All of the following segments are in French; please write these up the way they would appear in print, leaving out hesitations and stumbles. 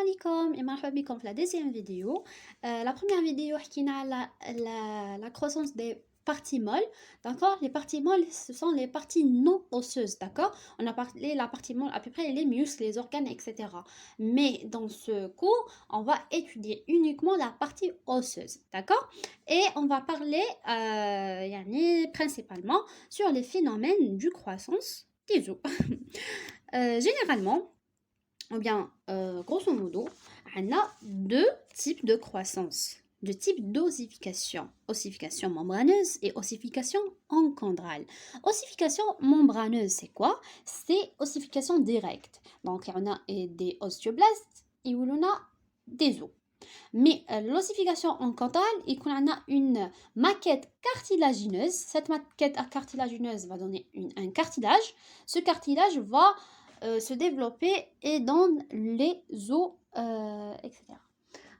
عليكم et مرحبا بكم في la deuxième vidéo. La première vidéo حكينا على la croissance des parties molles. D'accord? Les parties molles, ce sont les parties non osseuses. D'accord? On a parlé la partie molle à peu près les muscles, les organes, etc. Mais dans ce cours, on va étudier uniquement la partie osseuse. D'accord? Et on va parler principalement sur les phénomènes du croissance des os. Généralement, ou bien, grosso modo, on a deux types de croissance, deux types d'ossification. Ossification membraneuse et ossification encondrale. Ossification membraneuse, c'est quoi? C'est ossification directe. Donc, on a des osteoblastes et on a des os. Mais l'ossification encondrale, il y a une maquette cartilagineuse. Cette maquette cartilagineuse va donner un cartilage. Ce cartilage va se développer et donne les os, etc.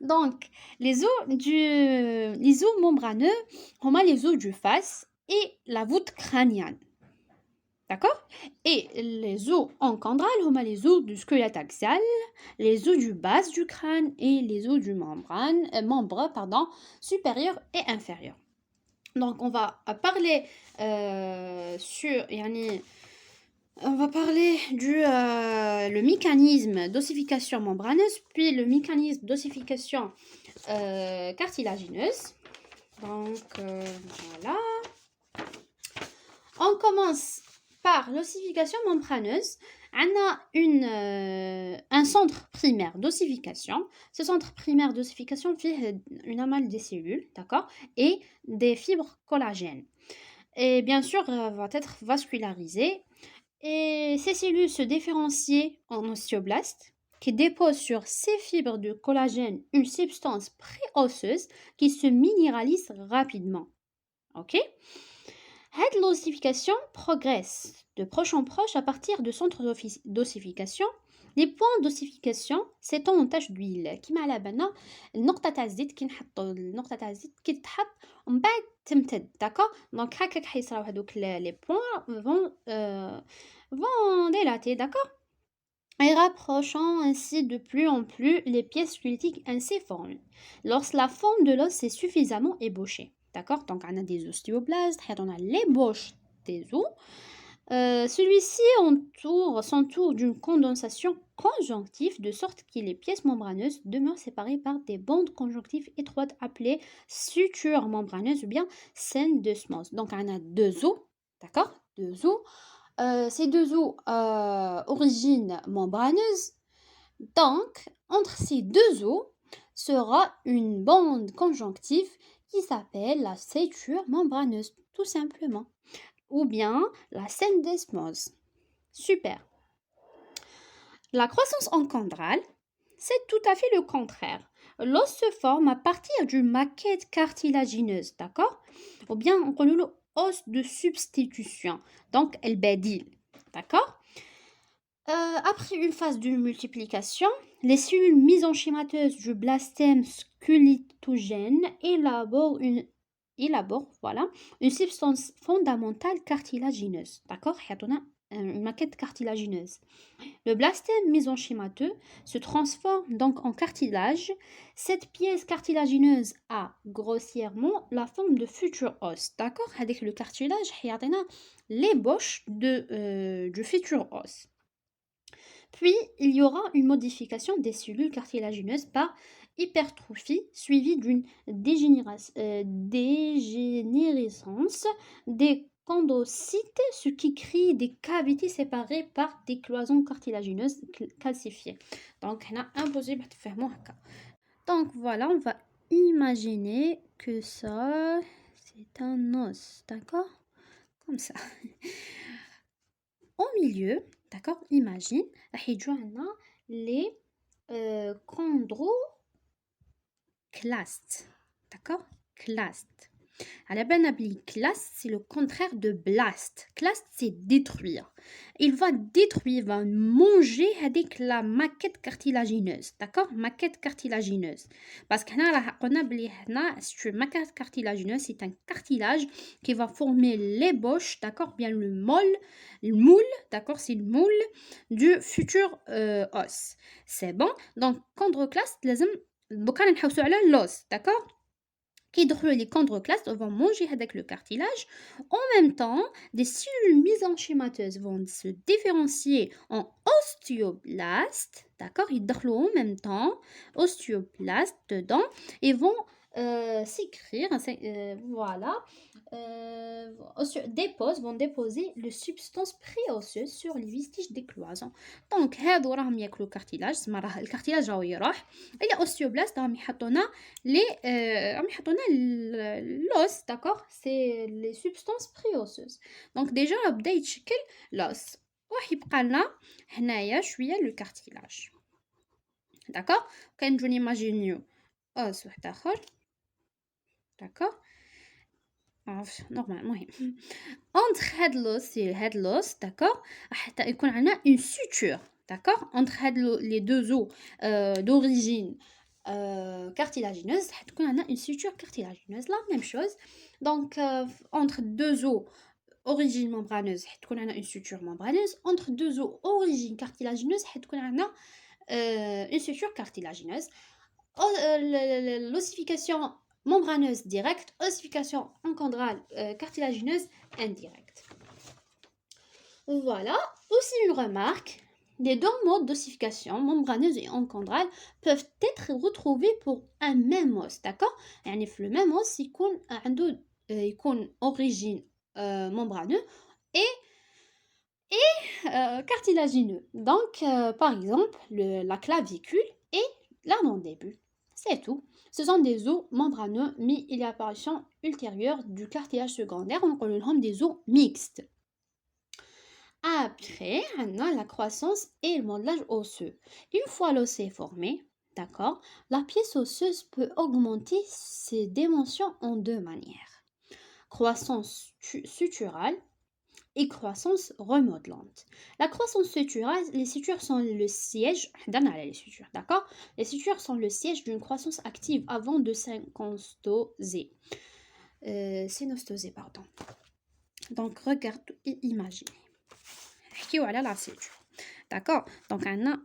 Donc, les os membraneux, on a les os du face et la voûte crânienne. D'accord? Et les os encondrales, on a les os du squelette axial, les os du bas du crâne et les os du membre supérieur et inférieur. Donc, on va parler on va parler du le mécanisme d'ossification membraneuse, puis le mécanisme d'ossification cartilagineuse. Donc, voilà. On commence par l'ossification membraneuse. On a un centre primaire d'ossification. Ce centre primaire d'ossification fait une amal des cellules, d'accord, et des fibres collagènes. Et bien sûr, va être vascularisé. Et ces cellules se différencient en ostéoblastes qui déposent sur ces fibres de collagène une substance préosseuse qui se minéralise rapidement. Ok? L'ossification progresse de proche en proche à partir de centres d'ossification. Les points d'ossification s'étendent en taches d'huile كيما على بالنا النقطة تاع الزيت كي نحطو النقطة تاع الزيت كي تتحط ومن بعد تمتد داكوغ دونك هكاك حيصراو هذوك لي بوين vont dilater, d'accord? Et rapprochant ainsi de plus en plus les pièces squelettiques ainsi formées. Lorsque la forme de l'os est suffisamment ébauchée. D'accord? Donc, on a des ostéoblastes, on a l'ébauche des os. Celui-ci s'entoure d'une condensation conjonctive de sorte que les pièces membraneuses demeurent séparées par des bandes conjonctives étroites appelées sutures membraneuses ou bien scènes d'osmose. Donc, on a deux os, d'accord? Deux os. Ces deux os origine membraneuse. Donc, entre ces deux os sera une bande conjonctive qui s'appelle la suture membraneuse, tout simplement. Ou bien la scène d'osmose. Super. La croissance encondrale, c'est tout à fait le contraire. L'os se forme à partir d'une maquette cartilagineuse, d'accord? Ou bien on connaît le os de substitution, donc el badil, d'accord? Après une phase de multiplication, les cellules mésenchymateuses du blastème squeletogène élaborent une substance fondamentale cartilagineuse. D'accord? On a une maquette cartilagineuse. Le blastème mésenchymateux se transforme donc en cartilage. Cette pièce cartilagineuse a grossièrement la forme de futur os. D'accord? Avec le cartilage, on a l'ébauche du futur os. Puis, il y aura une modification des cellules cartilagineuses par hypertrophie suivie d'une dégénérescence des chondrocytes, ce qui crée des cavités séparées par des cloisons cartilagineuses calcifiées. Donc, on a impossible de faire mon cas. Donc, voilà, on va imaginer que ça, c'est un os, d'accord? Comme ça. Au milieu, d'accord, imagine, les chondroclastes, d'accord, clastes. على بالنا بلي classe c'est le contraire de blast. Classe c'est détruire. Il va détruire, il va manger هذيك la maquette cartilagineuse. D'accord? Maquette cartilagineuse. Parce que هنا راه قلنا بلي هنا c'est une maquette cartilagineuse, c'est un cartilage qui va former l'ébauche, d'accord? Bien le moule, d'accord? C'est le moule du futur os. C'est bon? Donc chondroclaste لازم دوكا نحوسو على l'os, d'accord? Qui les chondroclastes vont manger avec le cartilage. En même temps, des cellules mésenchymateuses vont se différencier en ostéoblastes. D'accord? Ils dorment en même temps, ostéoblastes dedans, et vont s'écrire, voilà, vont déposer le substance préosseuse sur les vestiges des cloisons. Donc, هادو راهم ياكلوا cartilage, تسمى راه الكارتيلاج راهو يروح. Et les ostéoblastes راهم يحطونا راهم يحطونا l'os, d'accord? C'est les substances préosseuses. Donc déjà بدا يتشكل l'os. راح يبقى لنا هنايا شويه le cartilage. D'accord? كنجيو نيماجينيو os واحد اخر. D'accord? نورمال المهم entre هاد l'os d'accord حتى يكون عندنا une suture d'accord entre les deux os d'origine cartilagineuse حتكون عندنا une suture cartilagineuse la même chose donc entre deux os origine membraneuse حتكون عندنا une suture membraneuse entre deux os origine cartilagineuse حتكون عندنا une suture cartilagineuse l'ossification membraneuse directe, ossification enchondrale cartilagineuse indirecte. Voilà, aussi une remarque, les deux modes d'ossification membraneuse et enchondrale peuvent être retrouvés pour un même os, d'accord? يعني في le même os يكون origine membraneux et cartilagineux. Donc par exemple la clavicule et la mandibule. C'est tout. Ce sont des os membraneux, mais il y a apparition ultérieure du cartilage secondaire, on appelle des os mixtes. Après, on a la croissance et le modelage osseux. Une fois l'os est formé, d'accord, la pièce osseuse peut augmenter ses dimensions en deux manières. Croissance suturale et croissance remodelante. La croissance suturale, les sutures sont le siège, les sutures, d'accord? Les sutures sont le siège d'une croissance active avant de synostoser, pardon. Donc, regarde et imagine. Voilà la suture. D'accord? Donc, on a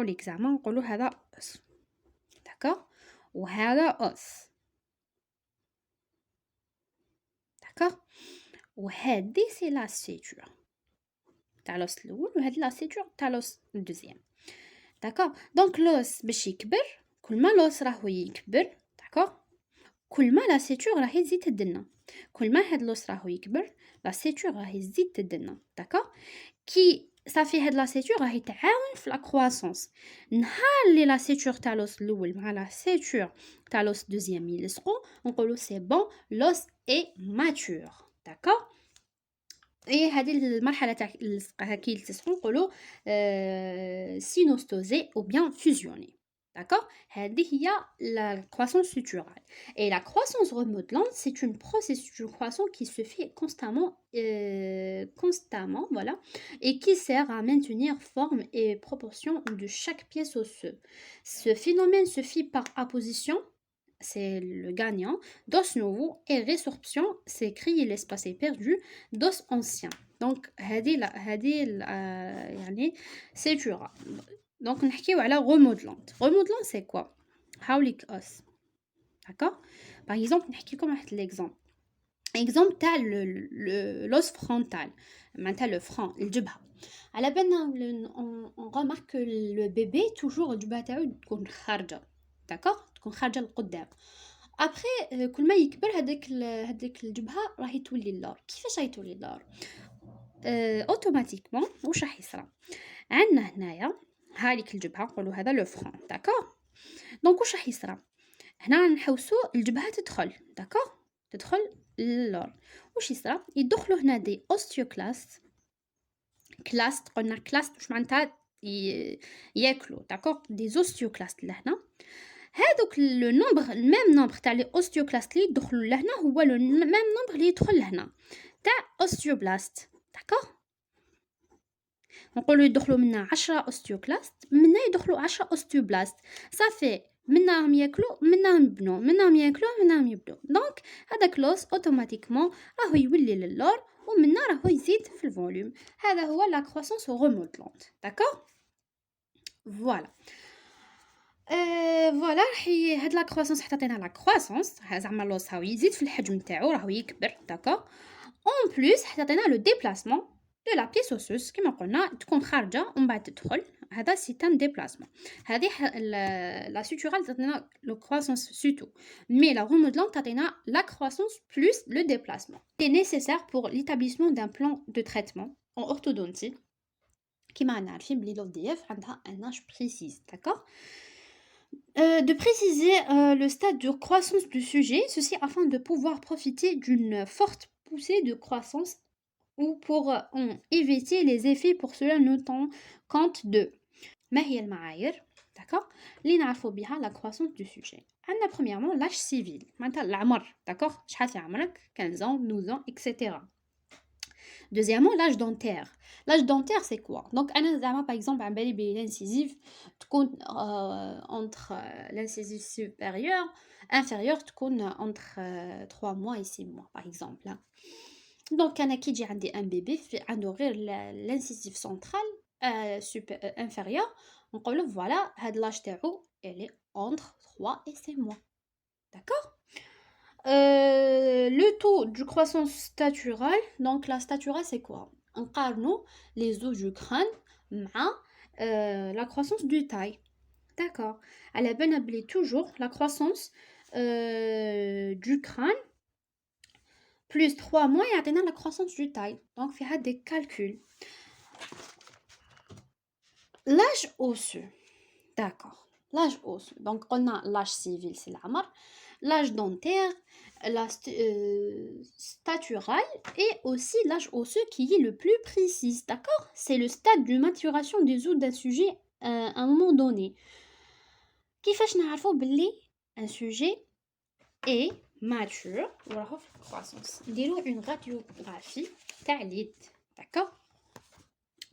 l'examen, on dit هذا os. D'accord? وهذا os. D'accord? وهذه c'est la suture تاع l'os الاول وهذه la suture تاع l'os الدوزيام. داكور دونك l'os باش يكبر كل ما l'os راهو يكبر داكور كل ما لا سيتور راهي تزيد تدنا كل ما هاد l'os راهو يكبر لا سيتور راهي تزيد تدنا داكور كي صافي هاد لا سيتور راهي تعاون في لا كرواسونس نهار اللي لا سيتور تاع l'os الاول مع لا سيتور تاع l'os دوزيام يلصقوا نقولوا سي بون l'os est mature. D'accord? Et هذه المرحله تاع الصقها كي يلتصقوا نقولوا synostosé ou bien fusionné. D'accord? هذه هي la croissance suturale. Et la croissance remodelante, c'est une processus de croissance qui se fait constamment, voilà, et qui sert à maintenir forme et proportion de chaque pièce osseuse. Ce phénomène se fait par apposition, c'est le gagnant, d'os nouveau, et résorption, c'est créer l'espace perdu d'os ancien. Donc يعني suturale. Donc نحكيو على remodelante. Remodelante c'est quoi? هاوليك os. D'accord? Par exemple نحكي لكم واحد l'exemple. Exemple تاع l'os frontal. معناتها le front, الجبهة. على بالنا on remarque que le bébé toujours الجبهة تاعو تكون خارجة. D'accord? تكون خارجة لقدام. ابري كل ما يكبر هذيك الجبهه راهي تولي اللور. كيفاش راهي تولي اللور؟ اوتوماتيكمون واش راح يصرى عندنا هنايا هذيك الجبهه نقولوا هذا لو فرون داكور دونك واش راح يصرى هنا نحوسو الجبهه تدخل داكور تدخل للور واش يصرى يدخلوا هنا دي اوستيوكلاست قلنا كلاست واش معناتها ياكلوا داكور دي اوستيوكلاست لهنا هذوك لو نومبر الميم نومبر تاع لي اوستيوكلاست لي يدخلوا لهنا هو لو ميم نومبر اللي يدخل لهنا تاع اوستيوبلاست. داكوغ، نقولوا يدخلوا منا 10 اوستيوكلاست، منا يدخلوا 10 اوستيوبلاست، صافي منهم ياكلوا منهم يبنوا، منهم ياكلوا منهم يبنوا. دونك هذاك لوس اوتوماتيكمون راهو يولي للور ومنا راهو يزيد في الفوليوم. هذا هو لا كروسونس ريمودلونت. داكوغ، فوالا. فوالا حي هاد لا كروسونس حتى عطينا لا كروسونس زعما لوس راهو يزيد في الحجم نتاعو راهو يكبر. داكوغ، اون بليس حتى عطينا لو ديبلاسمون دو لا بيس اوسوس كيما قلنا تكون خارجه ومن بعد تدخل، هذا سي ان ديبلاسمون. هذه لا سوتورال تعطينا لو كروسونس سوتو، مي لا ريمودلون تعطينا لا كروسونس بلس لو ديبلاسمون. سي نيسيسير بور ليتابليسمون دان بلان دو تريتمون en orthodontie كيما عارفين بلي لو دي اف عندها ان اج بريسيز. داكوغ، de préciser le stade de croissance du sujet, ceci afin de pouvoir profiter d'une forte poussée de croissance ou pour éviter les effets. Pour cela, notons compte de ما هي المعايير d'accord اللي نعرفوا بها la croissance du sujet. عندنا premièrement l'âge civil معناتها العمر. d'accord شحال في عمرك 15 ans 12 ans etc. Deuxièmement, l'âge dentaire. L'âge dentaire, c'est quoi? Donc, par exemple, un bel l'incisive entre l'incisive supérieur, inférieur, entre 3 mois et 6 mois, par exemple. Donc, qui dit un bébé, fait ouvrir l'incisive centrale inférieure. Donc, voilà, l'âge تاعو, elle est entre 3 et 6 mois. D'accord? Le taux de croissance staturale, donc la staturale c'est quoi? On parle les os du crâne la croissance du taille. D'accord. Elle a bien appelé toujours la croissance du crâne plus 3 mois et atteindre la croissance du taille. Donc, il y a des calculs. L'âge osseux. D'accord. L'âge osseux. Donc, on a l'âge civil, c'est l'amar. L'âge dentaire, la statural et aussi l'âge osseux qui est le plus précis, d'accord? C'est le stade de maturation des os d'un sujet à un moment donné. كيفاش نعرفوا بلي un sujet est mature وراهو في croissance؟ نديرو une radiographie تاع اليد. d'accord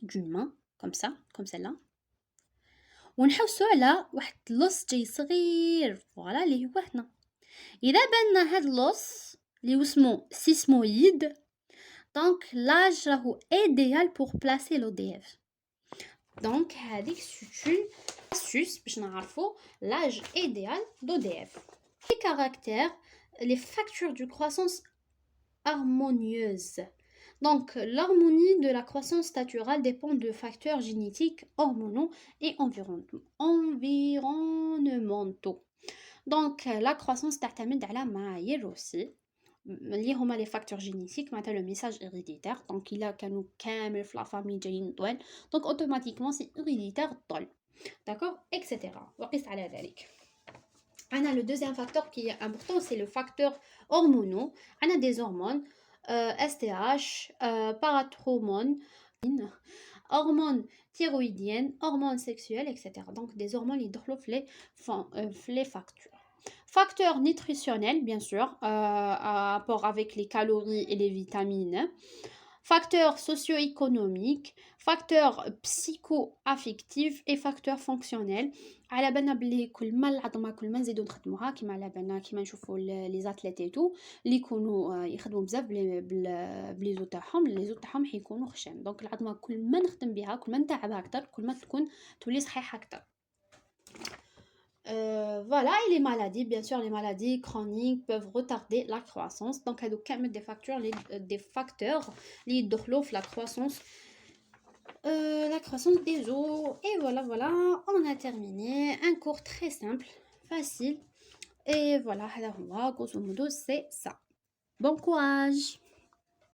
d'une main comme celle-là ونحوسوا على واحد اللص جاي صغير فوالا اللي هو هنا. إذا بان هاد اللص اللي اسمو سيسمويد دونك لاج راهو ايديال بور بلاسي لو دي اف. دونك هذيك سوتون اسوس باش نعرفو لاج ايديال دو دي اف. لي كارactères les facteurs de croissance harmonieuse. Donc l'harmonie de la croissance staturale dépend de facteurs génétiques, hormonaux et environnementaux. Donc la croissance تعتمد على معايير aussi اللي هما لي فاكتور جينيتيك معناتها لو ميساج هيريديتير. دونك الا كانوا كامل في لا فامي جايين طوال دونك اوتوماتيكمون سي هيريديتير طول. داكور اكسيتيرا. وقس على ذلك عندنا لو دوزيام فاكتور كي امبورطون سي لو فاكتور هرمونو. عندنا دي هرمون STH, parathormone, hormones thyroïdiennes, hormones sexuelles, etc. Donc des hormones hydrophilées les facteurs. Facteurs nutritionnels, bien sûr, à rapport avec les calories et les vitamines. Facteurs socio-économiques, facteurs psycho-affectifs et facteurs fonctionnels. على بالنا بلي كل ما العظمه كل ما نزيدو نخدموها كيما على بالنا كيما نشوفوا لي زاتليت ايتو اللي يكونوا يخدموا بزاف بلي زو تاعهم لي زو تاعهم حيكونوا خشن. دونك العظمه كل ما نخدم بها كل ما نتعبها اكثر كل ما تولي صحيحه اكثر. Voilà, et les maladies, bien sûr, les maladies chroniques peuvent retarder la croissance. Donc, il y a des facteurs qui développent la croissance des os. Et voilà, on a terminé. Un cours très simple, facile. Et voilà, grosso modo, c'est ça. Bon courage!